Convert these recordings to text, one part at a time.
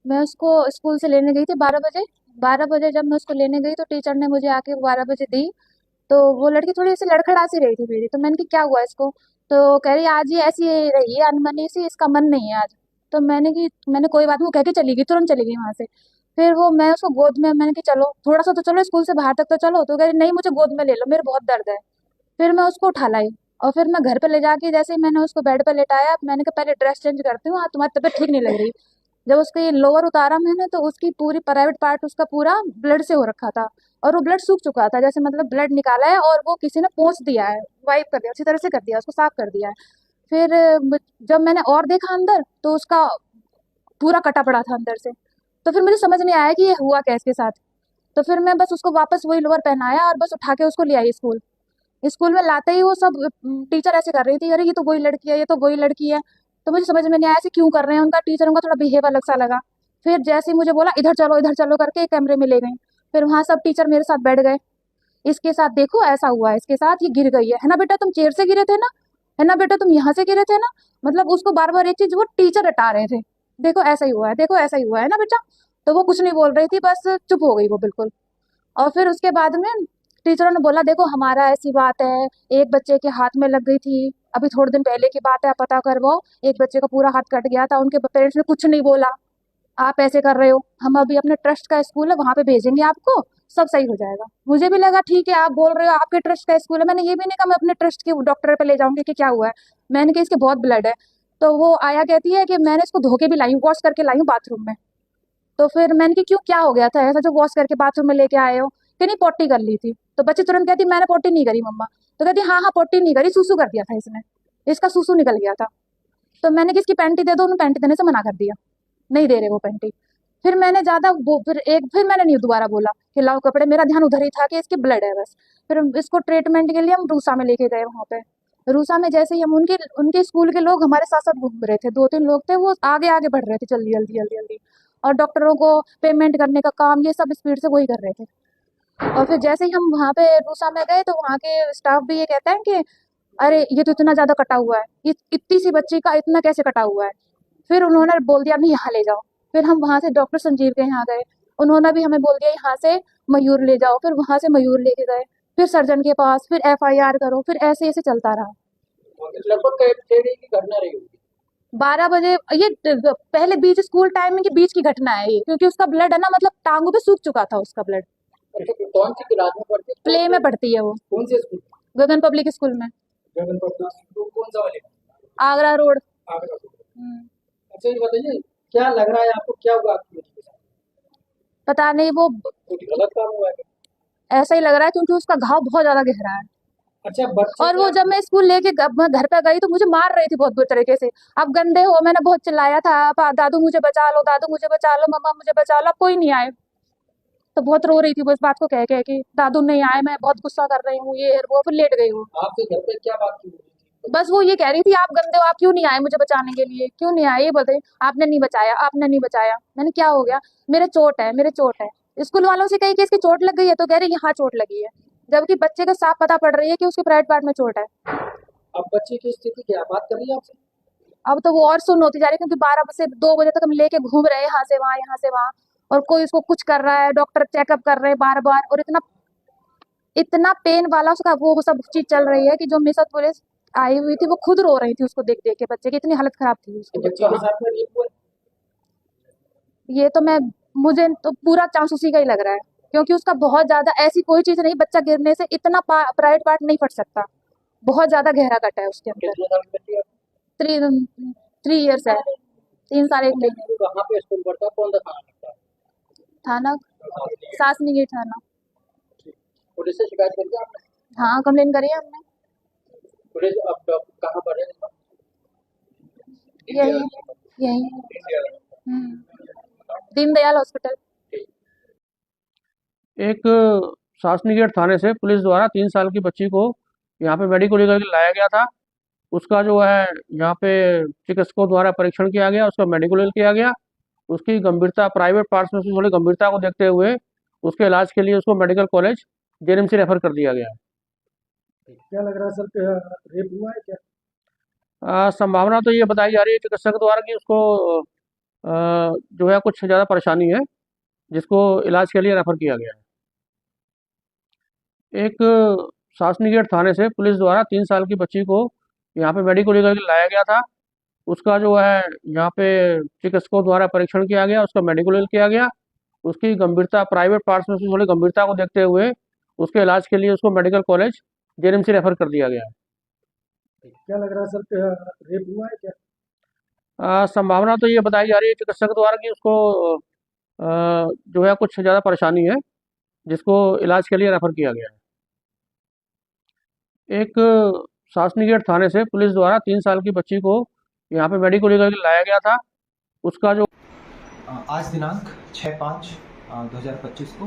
मैं उसको स्कूल से लेने गई थी 12 बजे। 12 बजे जब मैं उसको लेने गई तो टीचर ने मुझे आके 12 बजे दी। तो वो लड़की थोड़ी सी लड़खड़ा सी रही थी मेरी, तो मैंने कि क्या हुआ इसको? तो कह रही आज ये ऐसी रही है अनमनी सी, इसका मन नहीं है आज। तो मैंने कोई बात नहीं, वो कह के चली गई, तुरंत चली गई वहां से। फिर वो मैं उसको गोद में, मैंने कि चलो थोड़ा सा तो चलो स्कूल से बाहर तक तो चलो, तो कह रही नहीं मुझे गोद में ले लो, मेरे बहुत दर्द है। फिर मैं उसको उठा लाई और फिर मैं घर पे ले जाके जैसे ही मैंने उसको बेड पे लेटाया, मैंने कहा पहले ड्रेस चेंज करती हूँ, हाँ तुम्हारी तबीयत ठीक नहीं लग रही। जब उसका ये लोअर उतारा मैंने तो उसकी पूरी प्राइवेट पार्ट उसका पूरा ब्लड से हो रखा था। और वो ब्लड सूख चुका था, जैसे मतलब ब्लड निकाला है और वो किसी ने पोंछ दिया है, वाइप कर दिया, अच्छी तरह से कर दिया, उसको साफ कर दिया है। फिर जब मैंने और देखा अंदर तो उसका पूरा कटा पड़ा था अंदर से। तो फिर मुझे समझ नहीं आया कि ये हुआ क्या इसके साथ। तो फिर मैं बस उसको वापस वही लोअर पहनाया और बस उठा के उसको ले आई स्कूल। स्कूल में लाते ही वो सब टीचर ऐसे कर रही थी, अरे ये तो वही लड़की है, ये तो वही लड़की है। तो मुझे समझ में नहीं आया ऐसे क्यों कर रहे हैं, उनका टीचरों का थोड़ा बिहेव अलग सा लगा। फिर जैसे ही मुझे बोला इधर चलो करके एक कमरे में ले गई। फिर वहां सब टीचर मेरे साथ बैठ गए। इसके साथ देखो ऐसा हुआ है, इसके साथ ये गिर गई है ना बेटा, तुम चेयर से गिरे थे ना, है ना बेटा तुम यहाँ से गिरे थे ना। मतलब उसको बार बार एक चीज वो टीचर रटा रहे थे, देखो ऐसा ही हुआ है, देखो ऐसा ही हुआ है ना बेटा। तो वो कुछ नहीं बोल रही थी, बस चुप हो गई वो बिल्कुल। और फिर उसके बाद में टीचरों ने बोला देखो हमारा ऐसी बात है, एक बच्चे के हाथ में लग गई थी, अभी थोड़े दिन पहले की बात है, आप पता करवाओ। एक बच्चे का पूरा हाथ कट गया था, उनके पेरेंट्स ने कुछ नहीं बोला। आप ऐसे कर रहे हो, हम अभी अपने ट्रस्ट का स्कूल है वहां पे भेजेंगे आपको, सब सही हो जाएगा। मुझे भी लगा ठीक है, आप बोल रहे हो आपके ट्रस्ट का स्कूल है, मैंने ये भी नहीं कहा मैं अपने ट्रस्ट के डॉक्टर पे ले जाऊंगी कि क्या हुआ है। मैंने कहा इसके बहुत ब्लड है। तो वो आया कहती है कि मैंने इसको धो के भी लाई हूँ, वॉश करके लाई हूँ बाथरूम में। तो फिर मैंने कि क्यों क्या हो गया था ऐसा जो वॉश करके बाथरूम में लेके आए हो? कि नहीं पोटी कर ली थी। तो बच्ची तुरंत कहती मैंने पोटी नहीं करी मम्मा। तो कहती हाँ हाँ पोटी नहीं करी, सूसू कर दिया था इसने, इसका सूसू निकल गया था। तो मैंने किसकी पैंटी दे दो, उन्होंने पैंटी देने से मना कर दिया, नहीं दे रहे वो पैंटी। फिर मैंने ज्यादा वो फिर मैंने नहीं दोबारा बोला कि लाओ कपड़े, मेरा ध्यान उधर ही था कि इसकी ब्लड है बस। फिर इसको ट्रीटमेंट के लिए हम रूसा में लेके गए वहां पे। रूसा में जैसे ही हम उनके उनके स्कूल के लोग हमारे साथ साथ घूम रहे थे, 2-3 लोग थे, वो आगे आगे बढ़ रहे थे जल्दी जल्दी जल्दी जल्दी। और डॉक्टरों को पेमेंट करने का काम ये सब स्पीड से वही कर रहे थे। और फिर जैसे ही हम वहाँ पे रूसा में गए तो वहाँ के स्टाफ भी ये कहते हैं कि अरे ये तो इतना ज्यादा कटा हुआ है, ये इतनी सी बच्ची का इतना कैसे कटा हुआ है। फिर उन्होंने बोल दिया नहीं यहाँ ले जाओ। फिर हम वहां से डॉक्टर संजीव के यहाँ गए, उन्होंने भी हमें बोल दिया यहाँ से मयूर ले जाओ, फिर वहां से मयूर लेके गए। फिर सर्जन के पास, फिर एफआईआर करो, फिर ऐसे ऐसे चलता रहा। लगभग कई की घटना रही होगी। 12 बजे ये पहले बीच स्कूल टाइमिंग के बीच की घटना है ये, क्योंकि उसका ब्लड है ना, मतलब टांगों पे सूख चुका था उसका ब्लड। अच्छा, तो कौन सी क्लास में पढ़ती है, प्ले में पढ़ती है वो, कौन से स्कूल? गगन पब्लिक स्कूल में, गगन पब्लिक स्कूल कौन सा वाले? आगरा रोड। आगरा से। हम्म, अच्छा ये बताइए, क्या लग रहा है आपको, क्या हुआ आपकी बेटी के साथ? पता नहीं वो कुछ गलत काम हुआ है? ऐसा ही लग रहा है क्योंकि उसका घाव बहुत ज्यादा गहरा है। अच्छा, बच्चे और क्या? वो जब मैं स्कूल लेके मैं घर पे गई तो मुझे मार रही थी बहुत बुरी तरीके से। आप गंदे हो, मैंने बहुत चिल्लाया था, दादू मुझे बचा लो, दादू मुझे बचा लो, मम्मा मुझे बचा लो, अब कोई नहीं आए। तो बहुत रो रही थी वो इस बात को कह कह के, दादू नहीं आए, मैं बहुत गुस्सा कर रही हूँ, ये वो, फिर लेट गई हूँ। आपके घर पे क्या बात की हुई थी? बस वो ये कह रही थी आप गंदे हो, आप क्यों नहीं आए मुझे बचाने के लिए, क्यों नहीं आए, ये बोलते आपने नहीं बचाया, आपने नहीं बचाया। मैंने क्या हो गया? मेरे चोट है, मेरे चोट है। स्कूल वालों से कही कि इसकी चोट लग गई है, तो कह रही यहाँ चोट लगी है, जबकि बच्चे को साफ पता पड़ रही है कि उसके प्राइवेट पार्ट में चोट है। अब बच्चे की स्थिति क्या, बात कर रही है आपसे? अब तो वो और सुन्न होती जा रही है, क्योंकि 12 से 2 बजे तक हम लेके घूम रहे हैं यहाँ से वहां, यहाँ से वहां, और कोई उसको कुछ कर रहा है, डॉक्टर चेकअप कर रहे हैं बार बार, और इतना इतना पेन वाला उसका वो सब चीज चल रही है कि जो मेरे साथ पुलिस आई हुई थी वो खुद रो रही थी उसको देख देख के, बच्चे की इतनी हालत खराब थी तो उसकी बच्चे बच्ची के की। साथ में रेप हुआ? ये तो मैं मुझे तो पूरा चांस उसी का ही लग रहा है, क्योंकि उसका बहुत ज्यादा ऐसी कोई चीज नहीं, बच्चा गिरने से इतना प्राइवेट पार्ट नहीं फट सकता, बहुत ज्यादा गहरा कट है उसके अंदर। कितने साल की बच्ची है? 3 3 इयर्स है, 3 साल 1 महीने। अच्छा, कहाँ पे स्कूल पढ़ता है, कौन सा थाना लगता है? थाना सासनी गेट थाना। पुलिस से शिकायत करके आपने? हाँ कंप्लेन करी है हमने। पुलिस अब कहाँ पर है इसका? यही यही दीनदयाल हॉस्पिटल। एक शासनिकेट थाने से पुलिस द्वारा 3 साल की बच्ची को यहाँ पे मेडिको लेकर के लाया गया था। उसका जो है यहाँ पे चिकित्सकों द्वारा परीक्षण किया गया, उसका मेडिकल किया गया। उसकी गंभीरता, प्राइवेट पार्ट्स में उसकी थोड़ी गंभीरता को देखते हुए उसके इलाज के लिए उसको मेडिकल कॉलेज जेएनएमसी रेफर कर दिया गया है। क्या लग रहा है सर, रेप हुआ है क्या? संभावना तो ये बताई जा रही है चिकित्सक द्वारा कि उसको जो है कुछ ज़्यादा परेशानी है, जिसको इलाज के लिए रेफ़र किया गया है। एक शासनी गेट थाने से पुलिस द्वारा 3 साल की बच्ची को यहाँ पे मेडिको लीगल के लाया गया था। उसका जो है यहाँ पे चिकित्सकों द्वारा परीक्षण किया गया, उसका मेडिको लीगल किया गया। उसकी गंभीरता प्राइवेट पार्ट्स में उसकी थोड़ी गंभीरता को देखते हुए उसके इलाज के लिए उसको मेडिकल कॉलेज जेएनएमसी रेफ़र कर दिया गया है। क्या लग रहा है सर, रेप हुआ है क्या? संभावना तो ये बताई जा रही है चिकित्सक द्वारा कि उसको जो है कुछ ज़्यादा परेशानी है, जिसको इलाज के लिए रेफ़र किया गया है। एक शासनी गेट थाने से पुलिस द्वारा 3 साल की बच्ची को यहाँ पे मेडिको लीगल के लाया गया था। उसका जो आज दिनांक 6/5/2025 को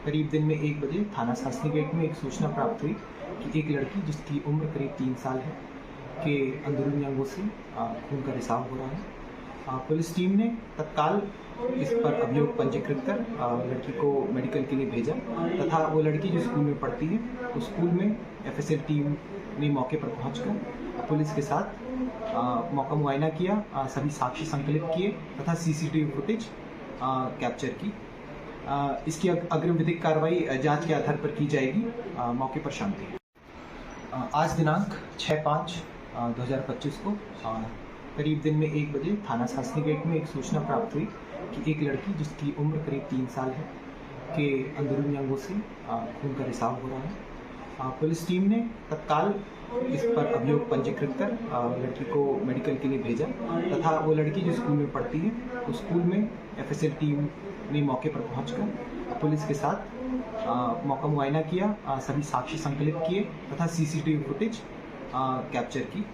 करीब दिन में 1 बजे थाना शासनी गेट में एक सूचना प्राप्त हुई कि एक लड़की जिसकी उम्र करीब 3 साल है के अंदरूनी अंगों से खून का रिसाव हो रहा है। पुलिस टीम ने तत्काल इस पर अभियोग पंजीकृत कर लड़की को मेडिकल के लिए भेजा तथा वो लड़की जो स्कूल में पढ़ती है उस स्कूल में एफएसएल टीम ने मौके पर पहुंचकर पुलिस के साथ मौका मुआयना किया, सभी साक्ष्य संकलित किए तथा सीसीटीवी फुटेज कैप्चर की। इसकी अग्रिम विधिक कार्रवाई जांच के आधार पर की जाएगी। मौके पर शांति। आज दिनांक 6/5/2025 को करीब दिन में 1 बजे थाना शासनी गेट में एक सूचना प्राप्त हुई कि एक लड़की जिसकी उम्र करीब 3 साल है के अंदरूनी अंगों से खून का रिसाव हो रहा है। पुलिस टीम ने तत्काल इस पर अभियोग पंजीकृत कर लड़की को मेडिकल के लिए भेजा तथा वो लड़की जो स्कूल में पढ़ती है उस स्कूल में एफएसएल टीम ने मौके पर पहुंचकर पुलिस के साथ मौका मुआयना किया, सभी साक्ष्य संकलित किए तथा सीसीटीवी फुटेज कैप्चर की।